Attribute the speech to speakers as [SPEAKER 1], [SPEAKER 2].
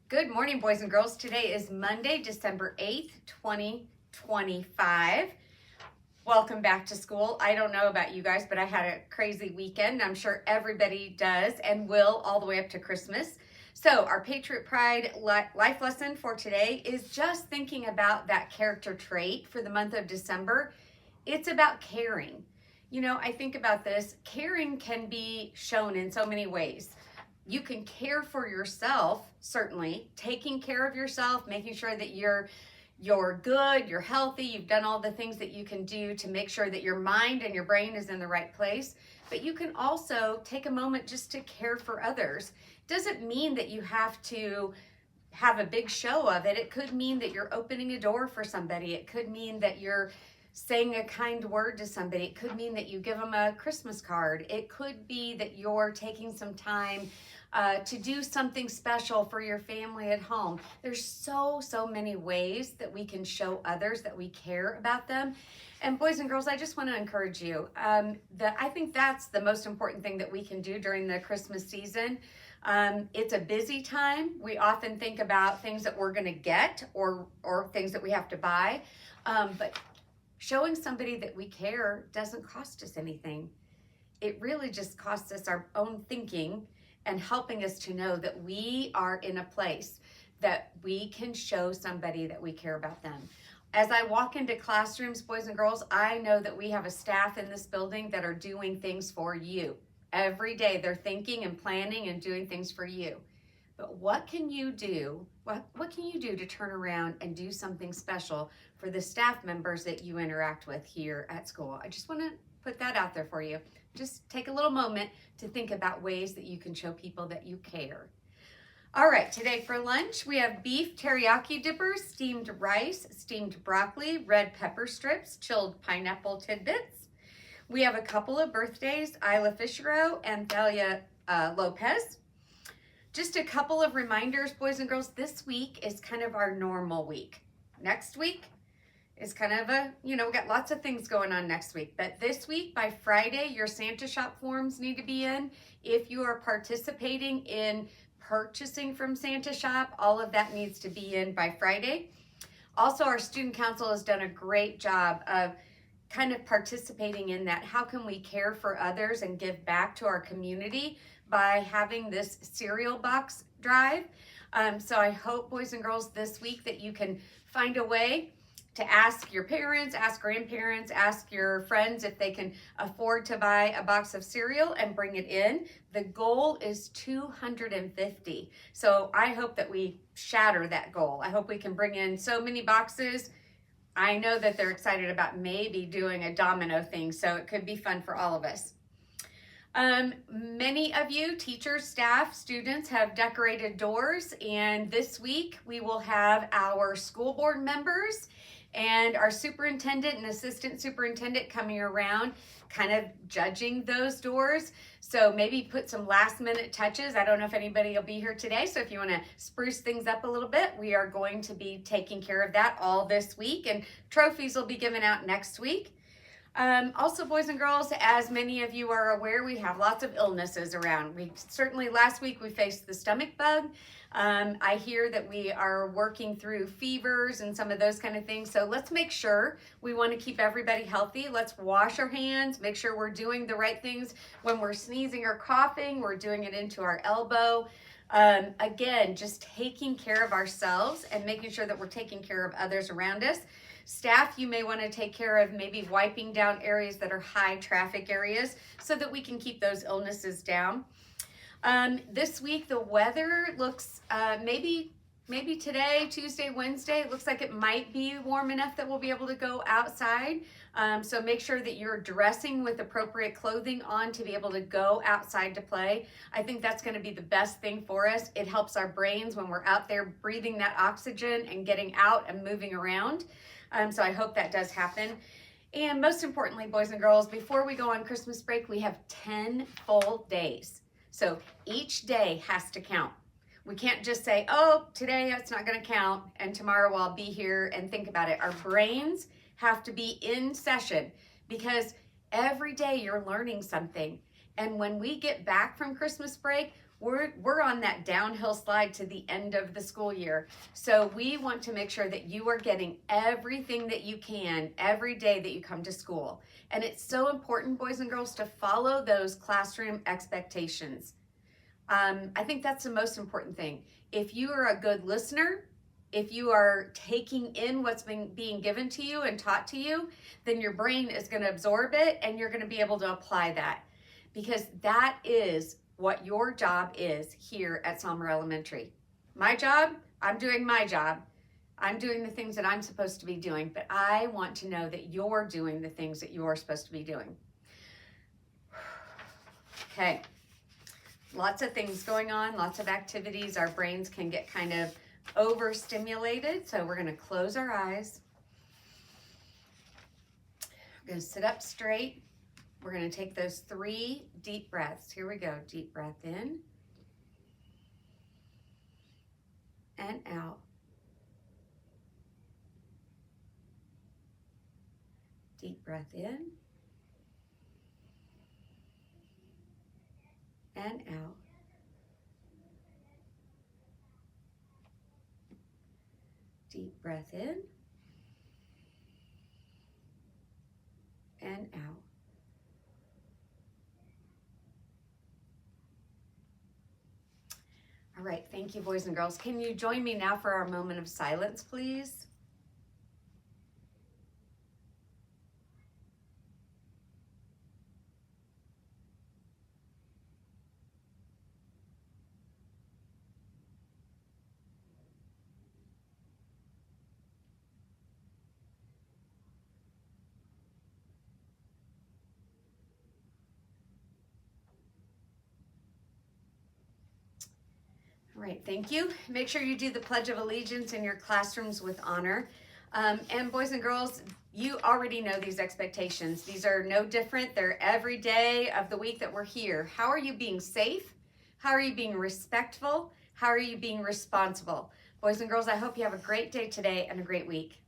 [SPEAKER 1] Good morning, boys and girls. Today is Monday, December 8th, 2025. Welcome back to school. I don't know about you guys, but I had a crazy weekend. I'm sure everybody does and will all the way up to Christmas. So our Patriot Pride life lesson for today is just thinking about that character trait for the month of December. It's about caring. You know, I think about this. Caring can be shown in so many ways. You can care for yourself, certainly, taking care of yourself, making sure that you're good, you're healthy, you've done all the things that you can do to make sure that your mind and your brain is in the right place. But you can also take a moment just to care for others. Doesn't mean that you have to have a big show of it. It could mean that you're opening a door for somebody. It could mean that you're saying a kind word to somebody. It could mean that you give them a Christmas card. It could be that you're taking some time to do something special for your family at home. There's so many ways that we can show others that we care about them. And boys and girls, I just want to encourage you that I think that's the most important thing that we can do during the Christmas season. It's a busy time. We often think about things that we're going to get or things that we have to buy. But showing somebody that we care doesn't cost us anything. It really just costs us our own thinking and helping us to know that we are in a place that we can show somebody that we care about them. As I walk into classrooms, boys and girls, I know that we have a staff in this building that are doing things for you. Every day they're thinking and planning and doing things for you. But what can you do? What can you do to turn around and do something special for the staff members that you interact with here at school? I just want to put that out there for you. Just take a little moment to think about ways that you can show people that you care. All right, today for lunch, we have beef teriyaki dippers, steamed rice, steamed broccoli, red pepper strips, chilled pineapple tidbits. We have a couple of birthdays, Isla Fischero and Thalia Lopez. Just a couple of reminders, boys and girls, this week is kind of our normal week. Next week is kind of we got lots of things going on next week. But this week, by Friday, your Santa Shop forms need to be in. If you are participating in purchasing from Santa Shop, all of that needs to be in by Friday. Also, our student council has done a great job of kind of participating in that. How can we care for others and give back to our community by having this cereal box drive? So I hope, boys and girls, this week that you can find a way to ask your parents, ask grandparents, ask your friends if they can afford to buy a box of cereal and bring it in. The goal is 250. So I hope that we shatter that goal. I hope we can bring in so many boxes. I know that they're excited about maybe doing a domino thing, so it could be fun for all of us. Many of you, teachers, staff, students, have decorated doors, and this week we will have our school board members and our superintendent and assistant superintendent coming around kind of judging those doors. So maybe put some last minute touches. I don't know if anybody will be here today, so if you want to spruce things up a little bit, we are going to be taking care of that all this week, and trophies will be given out next week. Also, boys and girls, as many of you are aware, we have lots of illnesses around. Last week we faced the stomach bug. I hear that we are working through fevers and some of those kind of things. So let's make sure we want to keep everybody healthy. Let's wash our hands, make sure we're doing the right things. When we're sneezing or coughing, we're doing it into our elbow. Again, just taking care of ourselves and making sure that we're taking care of others around us. Staff, you may want to take care of maybe wiping down areas that are high traffic areas so that we can keep those illnesses down. This week, the weather looks maybe today, Tuesday, Wednesday, it looks like it might be warm enough that we'll be able to go outside. So make sure that you're dressing with appropriate clothing on to be able to go outside to play. I think that's going to be the best thing for us. It helps our brains when we're out there breathing that oxygen and getting out and moving around. So I hope that does happen. And most importantly, boys and girls, before we go on Christmas break, we have 10 full days. So each day has to count. We can't just say, oh, today it's not going to count, and tomorrow I'll be here and think about it. Our brains have to be in session because every day you're learning something. And when we get back from Christmas break, we're on that downhill slide to the end of the school year. So we want to make sure that you are getting everything that you can every day that you come to school. And it's so important, boys and girls, to follow those classroom expectations. I think that's the most important thing. If you are a good listener, if you are taking in what's being given to you and taught to you, then your brain is going to absorb it and you're going to be able to apply that, because that is what your job is here at Sommer Elementary. My job, I'm doing my job. I'm doing the things that I'm supposed to be doing, but I want to know that you're doing the things that you're supposed to be doing. Okay, lots of things going on, lots of activities. Our brains can get kind of overstimulated, so we're going to close our eyes. We're going to sit up straight. We're going to take those 3 deep breaths. Here we go. Deep breath in and out. Deep breath in and out. Deep breath in and out. All right, thank you, boys and girls. Can you join me now for our moment of silence, please? All right, thank you. Make sure you do the Pledge of Allegiance in your classrooms with honor. And boys and girls, you already know these expectations. These are no different. They're every day of the week that we're here. How are you being safe? How are you being respectful? How are you being responsible? Boys and girls, I hope you have a great day today and a great week.